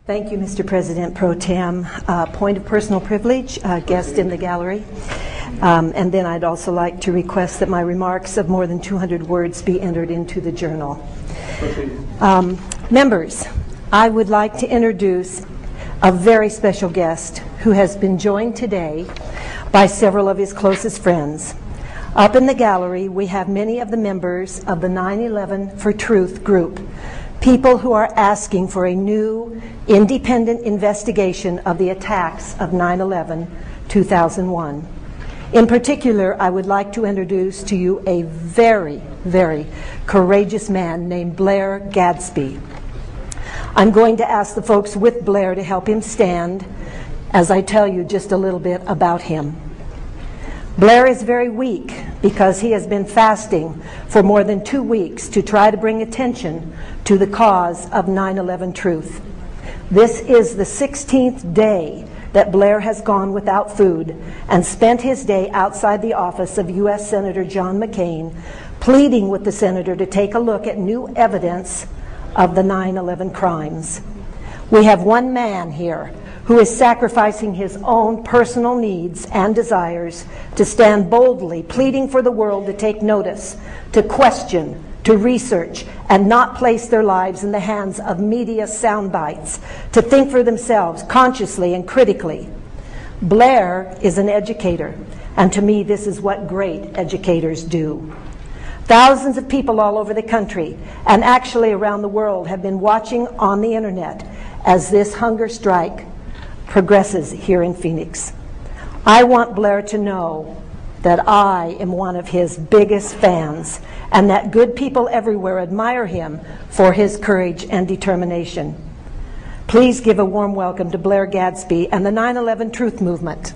Thank you, Mr. President Pro Tem. Point of personal privilege, guest in the gallery. And then I'd also like to request that my remarks of more than 200 words be entered into the journal. Members, I would like to introduce a very special guest who has been joined today by several of his closest friends. Up in the gallery, we have many of the members of the 9/11 for Truth group, people who are asking for a new, independent investigation of the attacks of 9/11/2001. In particular, I would like to introduce to you a very, very courageous man named Blair Gadsby. I'm going to ask the folks with Blair to help him stand as I tell you just a little bit about him. Blair is very weak because he has been fasting for more than 2 weeks to try to bring attention to the cause of 9/11 truth. This is the 16th day that Blair has gone without food and spent his day outside the office of U.S. Senator John McCain, pleading with the senator to take a look at new evidence of the 9/11 crimes. We have one man here who is sacrificing his own personal needs and desires to stand boldly, pleading for the world to take notice, to question, to research, and not place their lives in the hands of media sound bites, to think for themselves consciously and critically. Blair is an educator, and to me this is what great educators do. Thousands of people all over the country, and actually around the world, have been watching on the internet as this hunger strike progresses here in Phoenix. I want Blair to know that I am one of his biggest fans and that good people everywhere admire him for his courage and determination. Please give a warm welcome to Blair Gadsby and the 9/11 Truth Movement.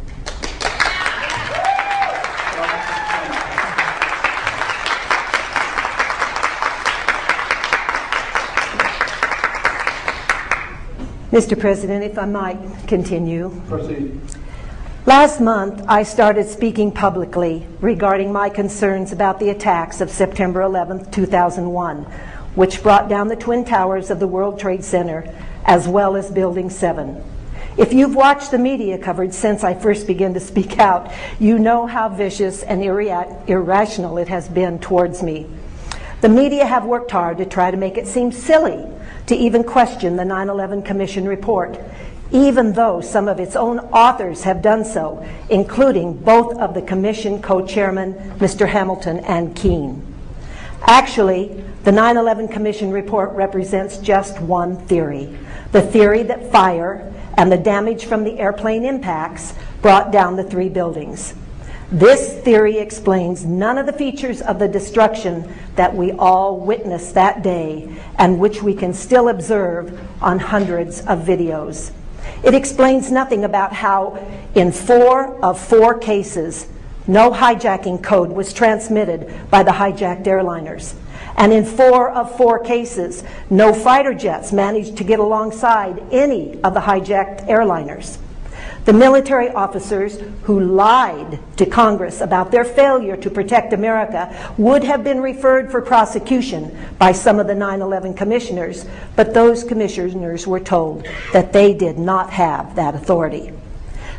Mr. President, if I might continue. Proceed. Last month, I started speaking publicly regarding my concerns about the attacks of September 11th, 2001, which brought down the Twin Towers of the World Trade Center, as well as Building 7. If you've watched the media coverage since I first began to speak out, you know how vicious and irrational it has been towards me. The media have worked hard to try to make it seem silly to even question the 9/11 Commission report, even though some of its own authors have done so, including both of the Commission co-chairmen, Mr. Hamilton and Keene. Actually, the 9/11 Commission report represents just one theory, the theory that fire and the damage from the airplane impacts brought down the 3 buildings. This theory explains none of the features of the destruction that we all witnessed that day and which we can still observe on hundreds of videos. It explains nothing about how in 4 of 4 cases, no hijacking code was transmitted by the hijacked airliners. And in 4 of 4 cases, no fighter jets managed to get alongside any of the hijacked airliners. The military officers who lied to Congress about their failure to protect America would have been referred for prosecution by some of the 9/11 commissioners, but those commissioners were told that they did not have that authority.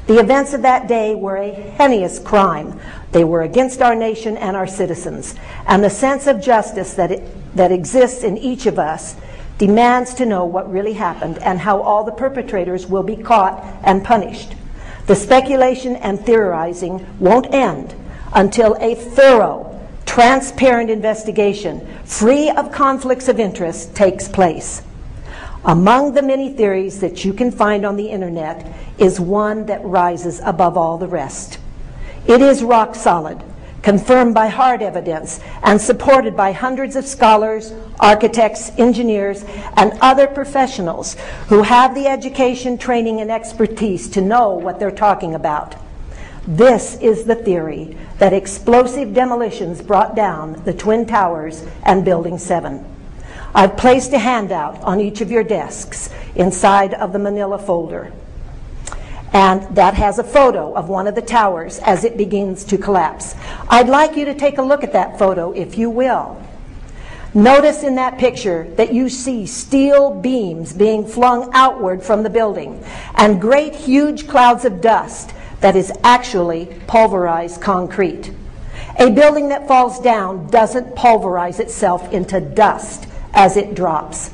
The events of that day were a heinous crime. They were against our nation and our citizens, and the sense of justice that exists in each of us demands to know what really happened and how all the perpetrators will be caught and punished. The speculation and theorizing won't end until a thorough, transparent investigation, free of conflicts of interest, takes place. Among the many theories that you can find on the internet is one that rises above all the rest. It is rock solid, confirmed by hard evidence, and supported by hundreds of scholars, architects, engineers, and other professionals who have the education, training, and expertise to know what they're talking about. This is the theory that explosive demolitions brought down the Twin Towers and Building 7. I've placed a handout on each of your desks inside of the manila folder. And that has a photo of one of the towers as it begins to collapse. I'd like you to take a look at that photo, if you will. Notice in that picture that you see steel beams being flung outward from the building and great huge clouds of dust that is actually pulverized concrete. A building that falls down doesn't pulverize itself into dust as it drops.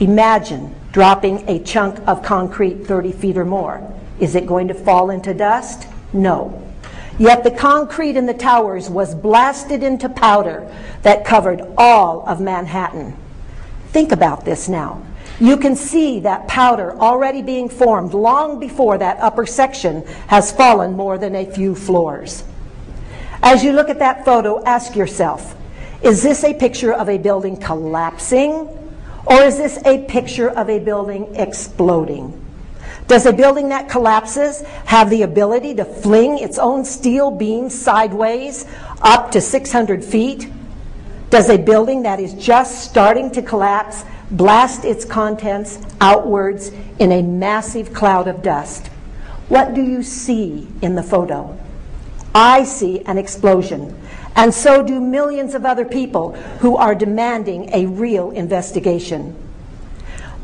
Imagine dropping a chunk of concrete 30 feet or more. Is it going to fall into dust? No. Yet the concrete in the towers was blasted into powder that covered all of Manhattan. Think about this now. You can see that powder already being formed long before that upper section has fallen more than a few floors. As you look at that photo, ask yourself, is this a picture of a building collapsing, or is this a picture of a building exploding? Does a building that collapses have the ability to fling its own steel beams sideways up to 600 feet? Does a building that is just starting to collapse blast its contents outwards in a massive cloud of dust? What do you see in the photo? I see an explosion, and so do millions of other people who are demanding a real investigation.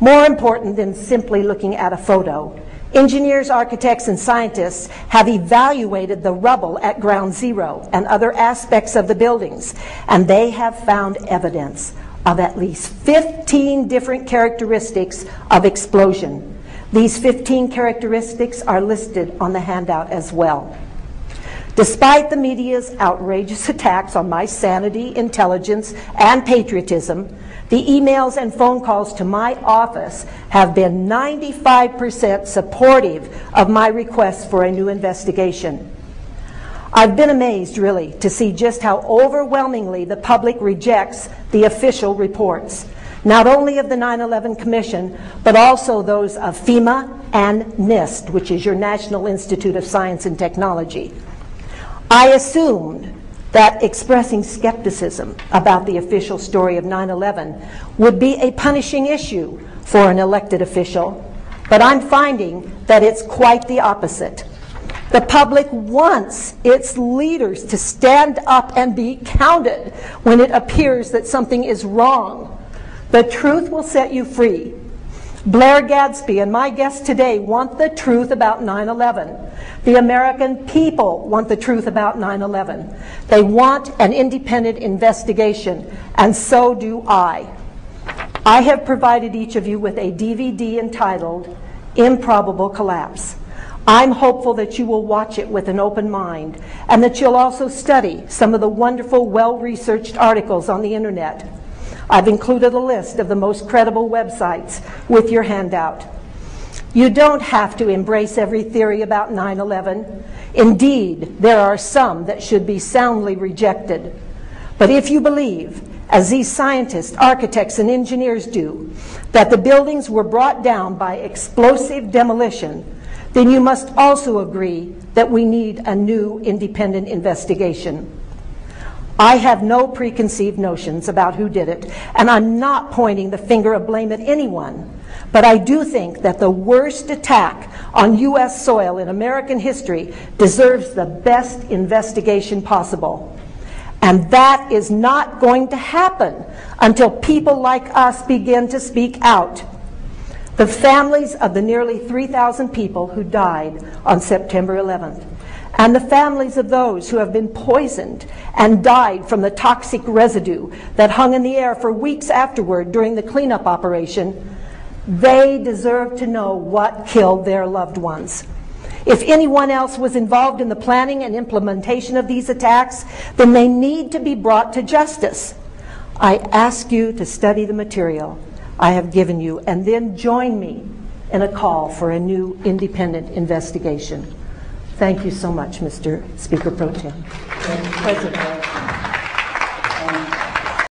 More important than simply looking at a photo, engineers, architects, and scientists have evaluated the rubble at ground zero and other aspects of the buildings, and they have found evidence of at least 15 different characteristics of explosion. These 15 characteristics are listed on the handout as well. Despite the media's outrageous attacks on my sanity, intelligence, and patriotism, the emails and phone calls to my office have been 95% supportive of my request for a new investigation. I've been amazed, really, to see just how overwhelmingly the public rejects the official reports, not only of the 9/11 Commission, but also those of FEMA and NIST, which is your National Institute of Science and Technology. I assumed that expressing skepticism about the official story of 9/11 would be a punishing issue for an elected official, but I'm finding that it's quite the opposite. The public wants its leaders to stand up and be counted when it appears that something is wrong. The truth will set you free. Blair Gadsby and my guest today want the truth about 9/11. The American people want the truth about 9/11. They want an independent investigation, and so do I. I have provided each of you with a DVD entitled Improbable Collapse. I'm hopeful that you will watch it with an open mind, and that you'll also study some of the wonderful, well-researched articles on the internet. I've included a list of the most credible websites with your handout. You don't have to embrace every theory about 9/11. Indeed, there are some that should be soundly rejected. But if you believe, as these scientists, architects, and engineers do, that the buildings were brought down by explosive demolition, then you must also agree that we need a new independent investigation. I have no preconceived notions about who did it, and I'm not pointing the finger of blame at anyone, but I do think that the worst attack on U.S. soil in American history deserves the best investigation possible. And that is not going to happen until people like us begin to speak out. The families of the nearly 3,000 people who died on September 11th, and the families of those who have been poisoned and died from the toxic residue that hung in the air for weeks afterward during the cleanup operation, they deserve to know what killed their loved ones. If anyone else was involved in the planning and implementation of these attacks, then they need to be brought to justice. I ask you to study the material I have given you, and then join me in a call for a new independent investigation. Thank you so much, Mr. Speaker Pro Tem. President.